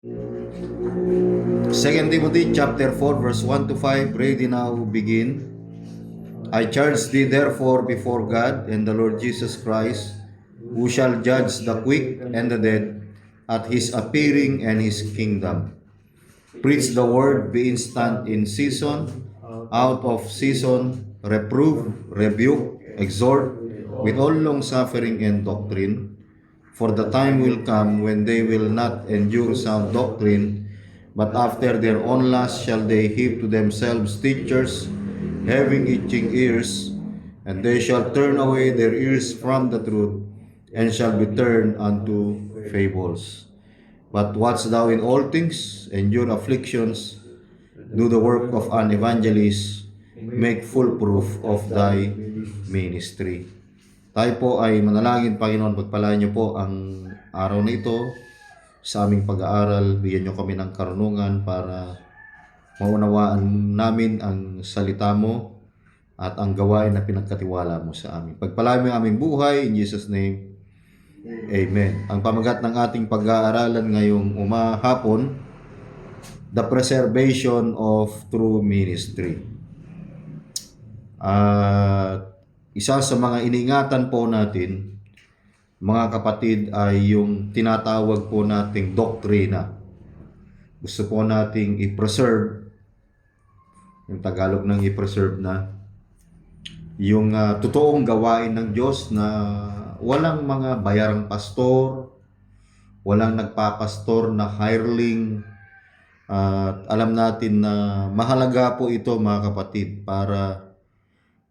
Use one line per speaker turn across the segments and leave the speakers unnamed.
2 Timothy chapter 4 verse 1 to 5. Ready now, begin. I charge thee therefore before God and the Lord Jesus Christ, who shall judge the quick and the dead at his appearing and his kingdom. Preach the word, be instant in season, out of season, reprove, rebuke, exhort, with all long suffering and doctrine. For the time will come when they will not endure sound doctrine, but after their own lust shall they heap to themselves teachers, having itching ears, and they shall turn away their ears from the truth, and shall be turned unto fables. But watch thou in all things, endure afflictions, do the work of an evangelist, make full proof of thy ministry. Tayo po ay manalangin, Panginoon, pagpalaan niyo po ang araw na ito sa aming pag-aaral. Bigyan niyo kami ng karunungan para maunawaan namin ang salita mo at ang gawain na pinagkatiwala mo sa amin. Pagpalaan mo ang aming buhay, in Jesus' name, Amen. Ang pamagat ng ating pag-aaralan ngayong hapon, the preservation of true ministry. Isa sa mga iningatan po natin, mga kapatid, ay yung tinatawag po nating doktrina. Gusto po nating i-preserve, yung Tagalog ng i-preserve na, yung totoong gawain ng Diyos na walang mga bayarang pastor, walang nagpapastor na hireling. Alam natin na mahalaga po ito, mga kapatid, para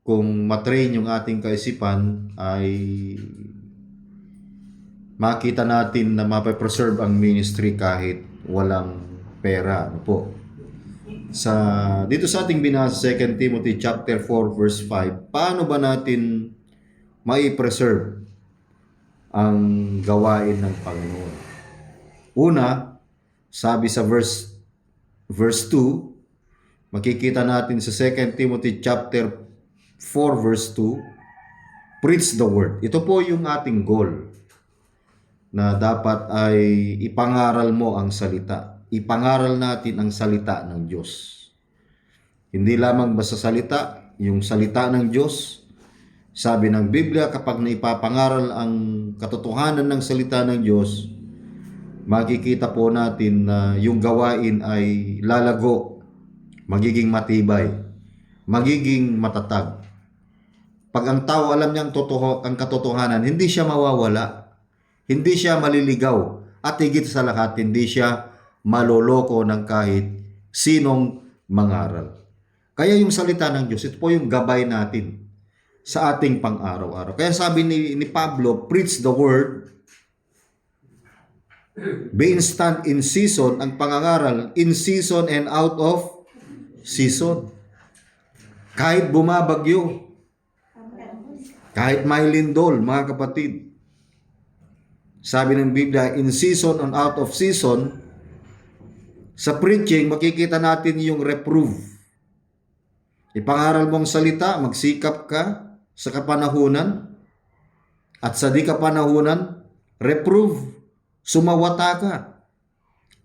kung matrain yung ating kaisipan ay makita natin na mape-preserve ang ministry kahit walang pera. Ano po? Dito sa ating binasa 2 Timothy chapter 4 verse 5, paano ba natin mai-preserve ang gawain ng Panginoon? Una, sabi sa verse 2, makikita natin sa 2 Timothy chapter 4 verse 2, preach the word. Ito po yung ating goal, na dapat ay ipangaral mo ang salita. Ipangaral natin ang salita ng Diyos. Hindi lamang basta salita, yung salita ng Diyos. Sabi ng Biblia, kapag naipapangaral ang katotohanan ng salita ng Diyos, makikita po natin na yung gawain ay lalago, magiging matibay, magiging matatag. Pag ang tao alam niyang ang katotohanan, hindi siya mawawala, hindi siya maliligaw, at higit sa lahat, hindi siya maloloko ng kahit sinong mangaral. Kaya yung salita ng Diyos, ito po yung gabay natin sa ating pang-araw-araw. Kaya sabi ni Pablo, preach the word, be instant in season, ang pangangaral, in season and out of season. Kahit bumabagyo, kahit may lindol, mga kapatid. Sabi ng Biblia, in season and out of season, sa preaching, makikita natin yung reprove. Ipangaral mong salita, magsikap ka sa kapanahunan, at sa di kapanahunan, reprove, sumawata ka.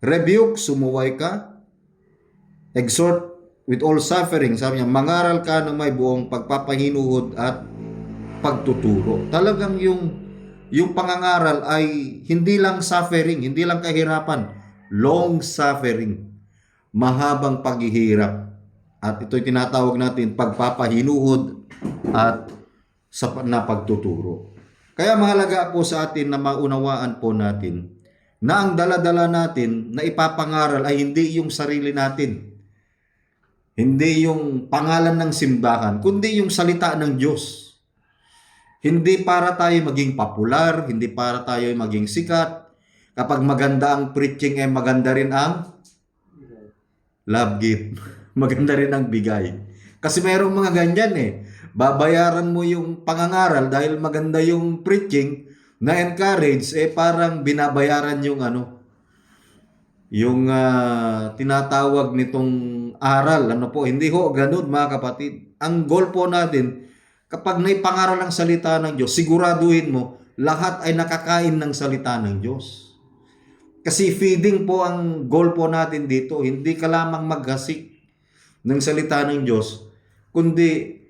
Rebuke, sumuway ka. Exhort with all suffering. Sabi niya, mangaral ka ng may buong pagpapahinuhod at pagtuturo. Talagang yung pangangaral ay hindi lang suffering, hindi lang kahirapan, long suffering, mahabang paghihirap. At ito'y tinatawag natin pagpapahinuhod at na pagtuturo. Kaya mahalaga po sa atin na maunawaan po natin na ang dala-dala natin na ipapangaral ay hindi yung sarili natin, hindi yung pangalan ng simbahan, kundi yung salita ng Diyos. Hindi para tayo maging popular, hindi para tayo maging sikat. Kapag maganda ang preaching, maganda rin ang love gift. Maganda rin ang bigay. Kasi mayroong mga ganyan Babayaran mo yung pangangaral dahil maganda yung preaching, na-encourage, parang binabayaran yung tinatawag nitong aral. Hindi ho, ganun, mga kapatid. Ang goal po natin, kapag naipangaral ang salita ng Diyos, siguraduhin mo, lahat ay nakakain ng salita ng Diyos. Kasi feeding po ang goal po natin dito. Hindi ka lamang maghasik ng salita ng Diyos, kundi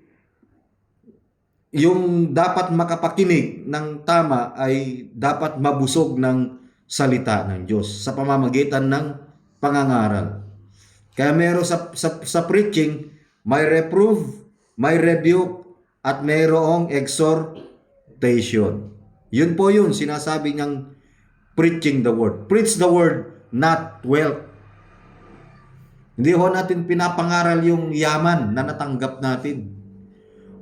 yung dapat makapakinig ng tama ay dapat mabusog ng salita ng Diyos sa pamamagitan ng pangangaral. Kaya meron sa preaching, may reprove, may rebuke, at mayroong exhortation. Yun po yun, sinasabi niyang preaching the word. Preach the word, not wealth. Hindi ho natin pinapangaral yung yaman na natanggap natin.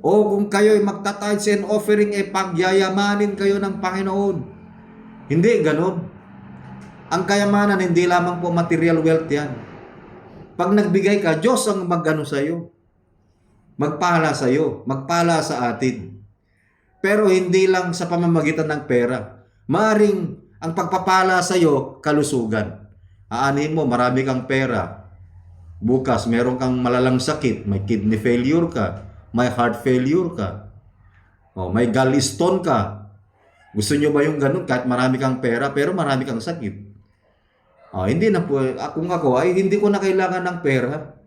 O kung kayo'y magta-tithes and offering, pagyayamanin kayo ng Panginoon. Hindi ganun. Ang kayamanan, hindi lamang po material wealth yan. Pag nagbigay ka, Diyos ang magano sa'yo. Magpala sa'yo. Magpala sa atin. Pero hindi lang sa pamamagitan ng pera. Maaring ang pagpapala sa'yo, kalusugan. Aanin mo, marami kang pera. Bukas, meron kang malalang sakit. May kidney failure ka. May heart failure ka. O, may gallstone ka. Gusto nyo ba yung ganun? Kahit marami kang pera, pero marami kang sakit. Hindi na po. Kung ako, hindi ko na kailangan ng pera.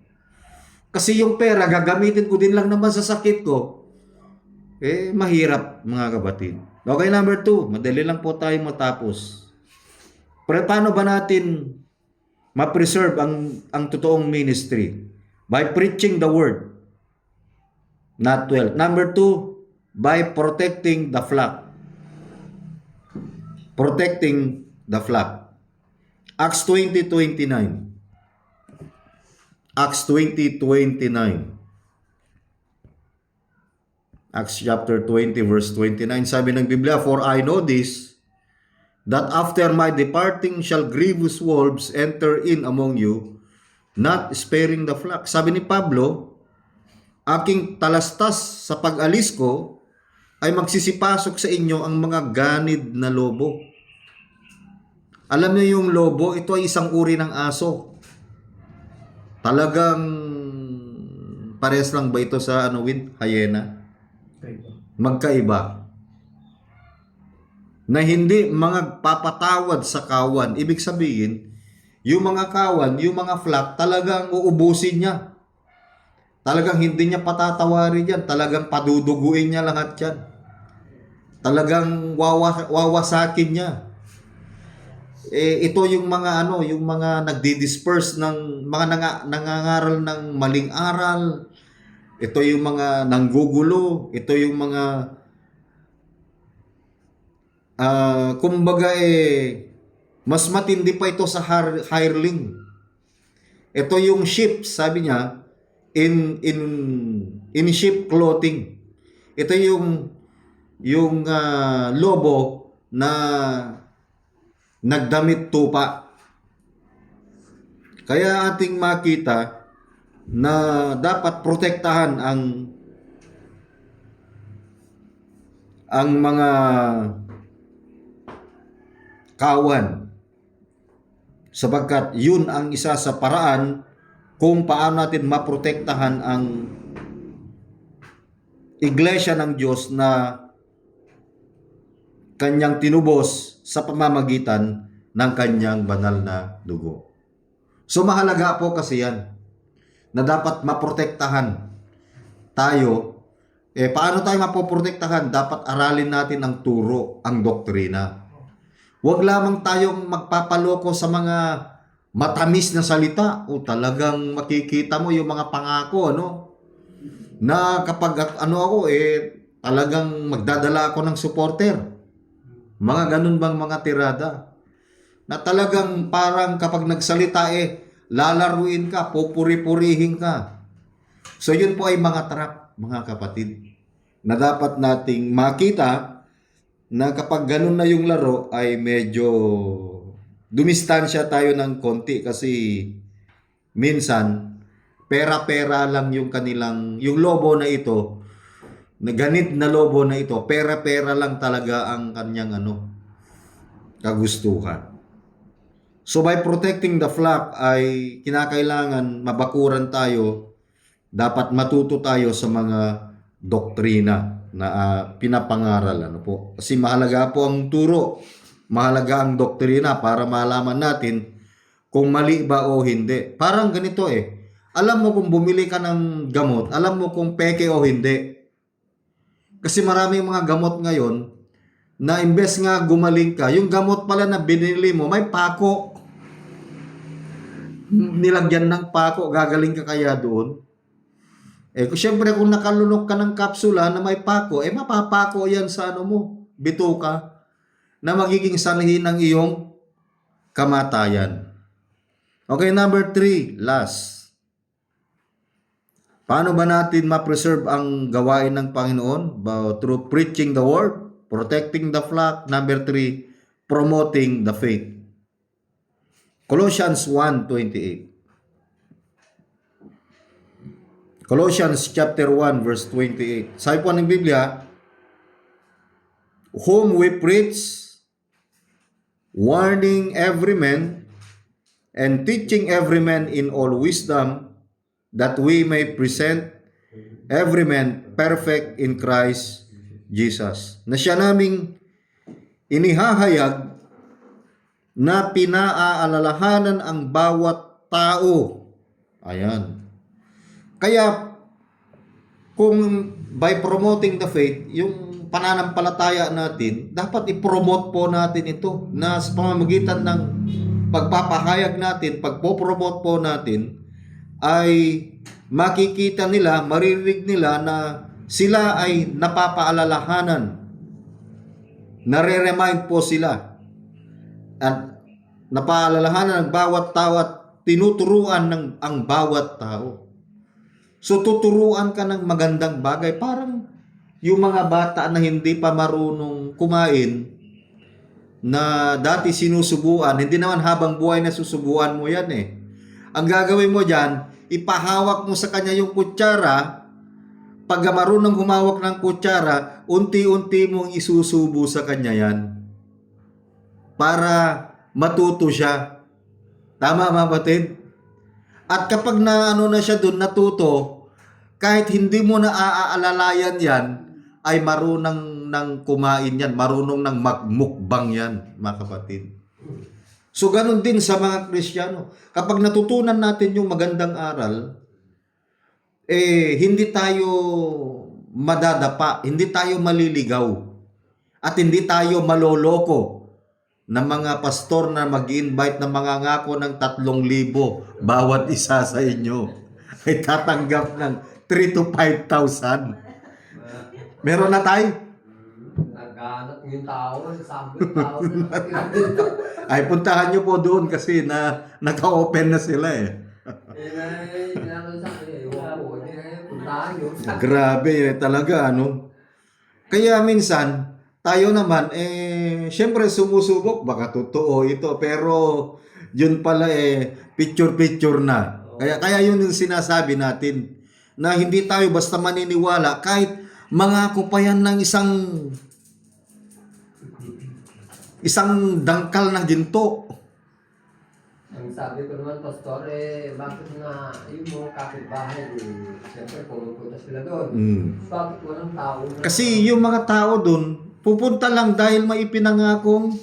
Kasi yung pera, gagamitin ko din lang naman sa sakit ko. Mahirap, mga kapatid. Okay, number 2. Madali lang po tayo matapos. Pero paano ba natin ma-preserve ang totoong ministry? By preaching the word, not wealth. Number 2, by protecting the flock. Protecting the flock. Acts 20:29. Acts 20:29. Acts chapter 20 verse 29. Sabi ng Biblia, "For I know this, that after my departing shall grievous wolves enter in among you, not sparing the flock." Sabi ni Pablo, aking talastas sa pag-alis ko ay magsisipasok sa inyo ang mga ganid na lobo. Alam niyo yung lobo, ito ay isang uri ng aso. Talagang pares lang ba ito sa hyena? Magkaiba. Na hindi mga papatawad sa kawan. Ibig sabihin, yung mga kawan, yung mga flock, talagang uubusin niya. Talagang hindi niya patatawarin yan. Talagang paduduguin niya lahat yan. Talagang wawasakin niya. Ito yung mga yung mga nagdi-disperse ng mga nangangaral ng maling aral. Ito yung mga nanggugulo. Ito yung mga kumbaga mas matindi pa ito sa hireling. Ito yung sheep, sabi niya, in sheep clothing. Ito yung lobo na nagdamit tupa. Kaya ating makita na dapat protektahan ang mga kawan, sapagkat yun ang isa sa paraan kung paano natin maprotektahan ang iglesia ng Diyos na kanyang tinubos sa pamamagitan ng kanyang banal na dugo. So mahalaga po kasi yan na dapat maprotektahan tayo. Paano tayo mapoprotektahan? Dapat aralin natin ang turo, ang doktrina. Huwag lamang tayong magpapaloko sa mga matamis na salita. Talagang makikita mo yung mga pangako, na kapag talagang magdadala ako ng supporter. Mga ganun bang mga tirada? Na talagang parang kapag nagsalita lalaruin ka, pupuri-purihin ka. So yun po ay mga trap, mga kapatid, na dapat nating makita na kapag ganun na yung laro ay medyo dumistansya tayo ng konti kasi minsan pera-pera lang yung lobo na ito, na ganit na lobo na ito, pera-pera lang talaga ang kanyang kagustuhan. So by protecting the flock ay kinakailangan mabakuran tayo, dapat matuto tayo sa mga doktrina na pinapangaral. Kasi mahalaga po ang turo mahalaga ang doktrina para malaman natin kung mali ba o hindi. Parang ganito eh. Alam mo kung bumili ka ng gamot, alam mo kung peke o hindi. Kasi maraming mga gamot ngayon na imbes nga gumaling ka, yung gamot pala na binili mo, may pako. Nilagyan ng pako, gagaling ka kaya doon? Siyempre kung nakalunok ka ng kapsula na may pako, mapapako yan sa bituka, na magiging sanhi ng iyong kamatayan. Okay, number 3, last. Paano ba natin ma-preserve ang gawain ng Panginoon? Through preaching the word, protecting the flock. Number 3, promoting the faith. Colossians 1:28. Colossians chapter 1 verse 28. Sabi po ng Biblia, whom we preach, warning every man, and teaching every man in all wisdom, that we may present every man perfect in Christ Jesus. Na siya naming inihahayag na pinaalalahanan ang bawat tao. Ayan. Kaya, kung by promoting the faith, yung pananampalataya natin, dapat i-promote po natin ito na sa pamamagitan ng pagpapahayag natin, pagpopromote po natin, ay makikita nila, maririnig nila na sila ay napapaalalahanan. Nare-remind po sila. At napaalalahanan ng bawat tao at tinuturuan ang bawat tao. So tuturuan ka ng magandang bagay. Parang yung mga bata na hindi pa marunong kumain, na dati sinusubuan, hindi naman habang buhay na susubuan mo yan eh. Ang gagawin mo dyan, ipahawak mo sa kanya yung kutsara. Pag marunong humawak ng kutsara, unti-unti mong isusubo sa kanya yan. Para matuto siya. Tama mga batid? At kapag na siya doon natuto, kahit hindi mo na aaalalayan yan, ay marunong nang kumain yan, marunong nang magmukbang yan, mga kapatid. So ganun din sa mga Kristiyano. Kapag natutunan natin yung magandang aral, hindi tayo madadapa, hindi tayo maliligaw, at hindi tayo maloloko ng mga pastor na mag-invite ng mga ngako ng 3,000 bawat isa sa inyo ay tatanggap ng 3,000 to 5,000. Meron na tayo?
Naghanap yung tao, sasabi yung tao.
Ay, puntahan nyo po doon kasi naka-open na sila eh. Grabe talaga, Kaya minsan, tayo naman, syempre sumusubok, baka totoo ito, pero yun pala picture-picture na. Kaya yun yung sinasabi natin, na hindi tayo basta maniniwala, kahit mangako pa yan ng isang dangkal na ginto.
Ang sabi ko naman, Pastor, bakit nga yung mga kapitbahay, siyempre pumunta sila doon. Bakit walang tao?
Kasi yung mga tao doon, pupunta lang dahil may ipinangakong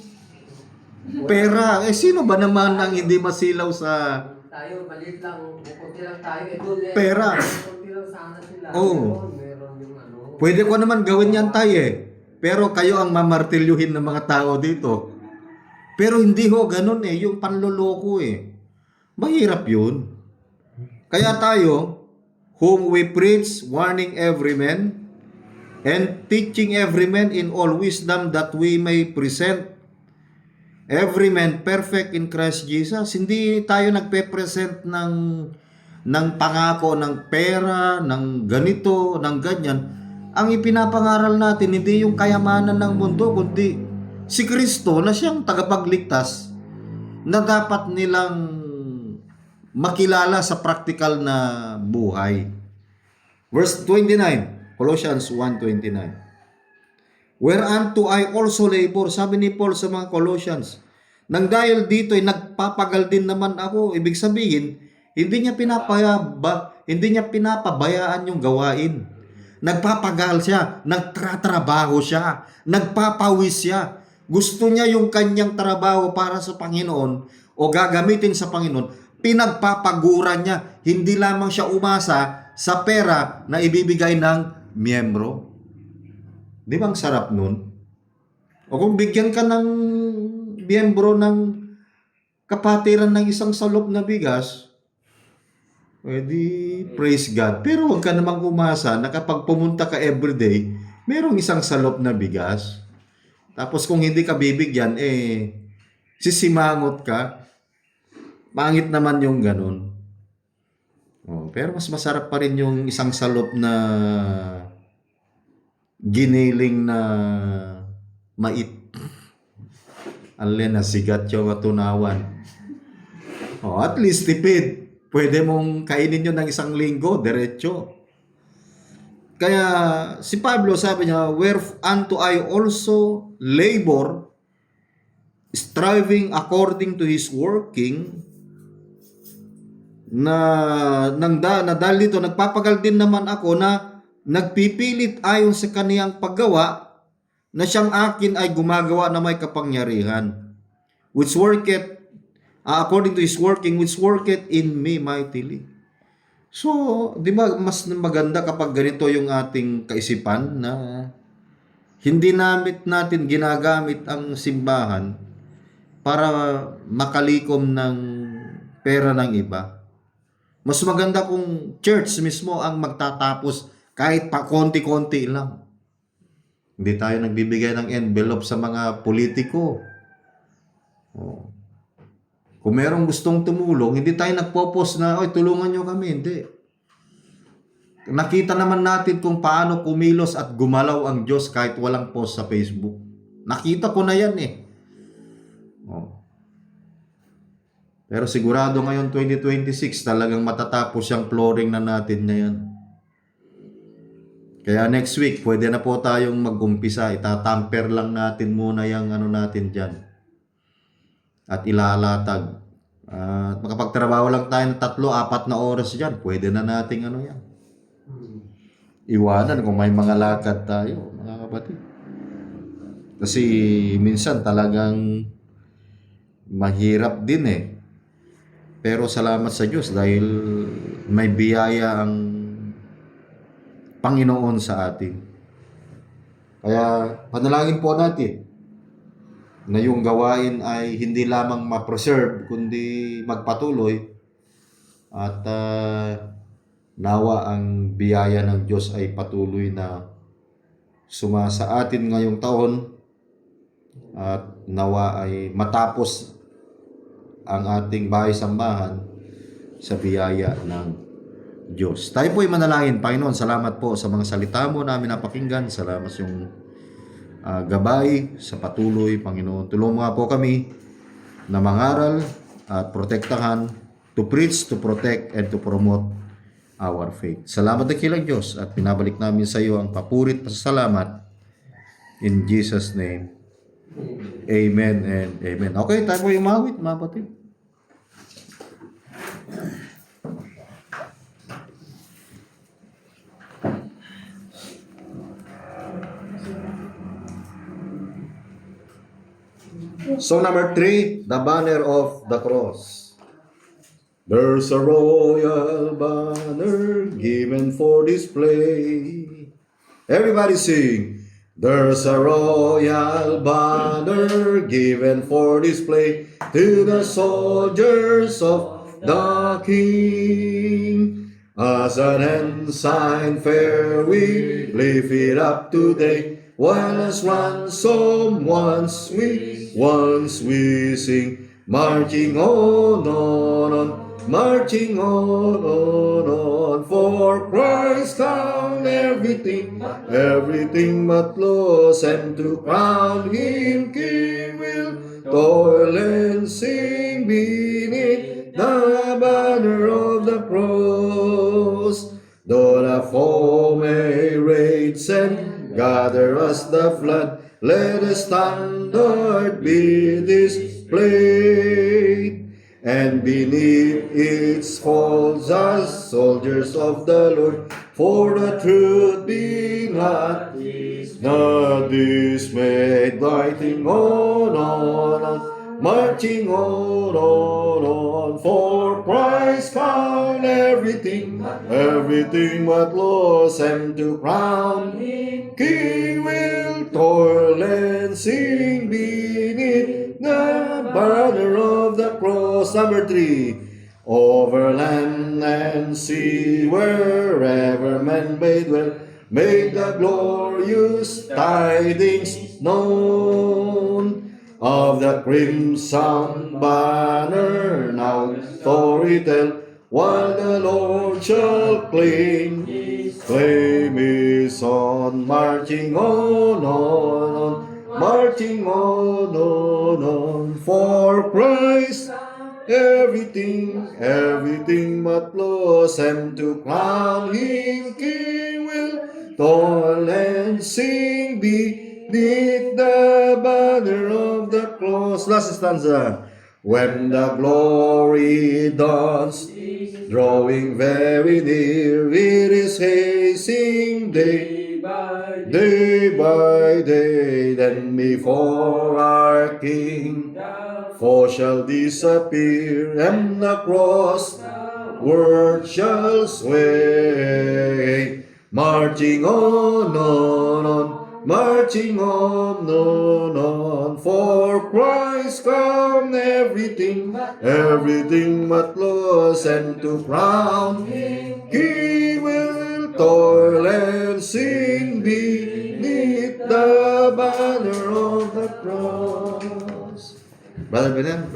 pera. Sino ba naman ang hindi masilaw sa
tayo, maliit lang, pupunti lang tayo, doon
pera?
Pupunti lang sana sila.
Oo.
Meron yung
Pwede ko naman gawin yan tayo pero kayo ang mamartilyuhin ng mga tao dito. Pero hindi ho ganun yung panloloko Mahirap yun. Kaya tayo, whom we preach, warning every man, and teaching every man in all wisdom, that we may present every man perfect in Christ Jesus. Hindi tayo nagpe-present ng pangako, ng pera, ng ganito, ng ganyan. Ang ipinapangaral natin, hindi yung kayamanan ng mundo, kundi si Kristo na siyang tagapagligtas na dapat nilang makilala sa practical na buhay. Verse 29, Colossians 1:29. Whereunto I also labor, sabi ni Paul sa mga Colossians, nang dahil dito ay nagpapagal din naman ako. Ibig sabihin, hindi niya pinapabayaan yung gawain. Nagpapagal siya, nagtatrabaho siya, nagpapawis siya. gusto niya yung kanyang trabaho para sa Panginoon o gagamitin sa Panginoon, pinagpapaguran niya. Hindi lamang siya umasa sa pera na ibibigay ng miyembro. Di ba ang sarap nun? O kung bigyan ka ng miyembro ng kapatiran ng isang salop na bigas, pwede praise God. Pero huwag ka namang umasa na kapag pumunta ka everyday, merong isang salop na bigas. Tapos kung hindi ka bibigyan, sisimangot ka. Pangit naman yung ganun. Pero mas masarap pa rin yung isang salop na giniling na mait. Alin na sigat yung matunawan. At least tipid. Pwede mong kainin yun ng isang linggo, diretso. Kaya si Pablo sabi niya, whereunto I also labor, striving according to his working, na dahil dito, nagpapagal din naman ako na nagpipilit ayon sa kaniyang paggawa, na siyang akin ay gumagawa na may kapangyarihan, which worketh, according to his working, which worketh in me mightily. So, di ba, mas maganda kapag ganito yung ating kaisipan na hindi natin ginagamit ang simbahan para makalikom ng pera ng iba. Mas maganda kung church mismo ang magtatapos kahit pa konti-konti lang. Hindi tayo nagbibigay ng envelope sa mga politiko. Kung merong gustong tumulong, hindi tayo nagpo-post na, oy, tulungan nyo kami. Hindi. Nakita naman natin kung paano kumilos at gumalaw ang Diyos kahit walang post sa Facebook. Nakita ko na yan Pero sigurado ngayon 2026 talagang matatapos yung flooring na natin ngayon. Kaya next week, pwede na po tayong mag-umpisa. Itatamper lang natin muna yung natin dyan. At ilalatag. Makapagtrabaho lang tayo ng 3-4 na oras dyan. Pwede na nating yan. Iwanan kung may mga lakad tayo, mga kapatid. Kasi minsan talagang mahirap din Pero salamat sa Diyos dahil may biyaya ang Panginoon sa atin. Kaya panalangin po natin na yung gawain ay hindi lamang ma-preserve kundi magpatuloy at nawa ang biyaya ng Diyos ay patuloy na sumasa atin ngayong taon at nawa ay matapos ang ating bahay-sambahan sa biyaya ng Diyos. Tayo po ay manalangin. Panginoon, salamat po sa mga salita mo namin napakinggan. Salamat sa yung gabay sa patuloy. Panginoon, tulungan mo nga po kami na mangaral at protektahan, to preach, to protect, and to promote our faith. Salamat na kilang Diyos at pinabalik namin sa iyo ang papurit at salamat. In Jesus' name. Amen and amen. Okay, tayo po yung umawit, mga kapatid. Song number 3, The Banner of the Cross. There's a royal banner given for display. Everybody sing. There's a royal banner given for display to the soldiers of the King. As an ensign fair we lift it up today, while as ransom once we sing, marching on, marching on, for Christ found everything but loss, and to crown him King will toil and sing beneath the banner of the cross. Though the foe may rage and gather as the flood, let the standard be displayed, and beneath its folds as soldiers of the Lord for the truth be not dismayed, writing on, marching on, for Christ found everything but loss, and to crown King will toil and sing beneath the banner of the cross. Number 3. Over land and sea, wherever men may dwell, make the glorious tidings known of the crimson banner. Now story tell, while the Lord shall claim His on, marching on, marching on, for Christ everything but loss, and to crown Him King will toil and sing beneath the banner of the cross. Last stanza. When the glory dawns, drawing very near, it is hastening day by day, then before our King foe shall disappear, and the cross word shall sway. Marching on, marching on, for Christ come everything but loss, and to crown He will toil and sing beneath the banner of the cross. Brother Benem,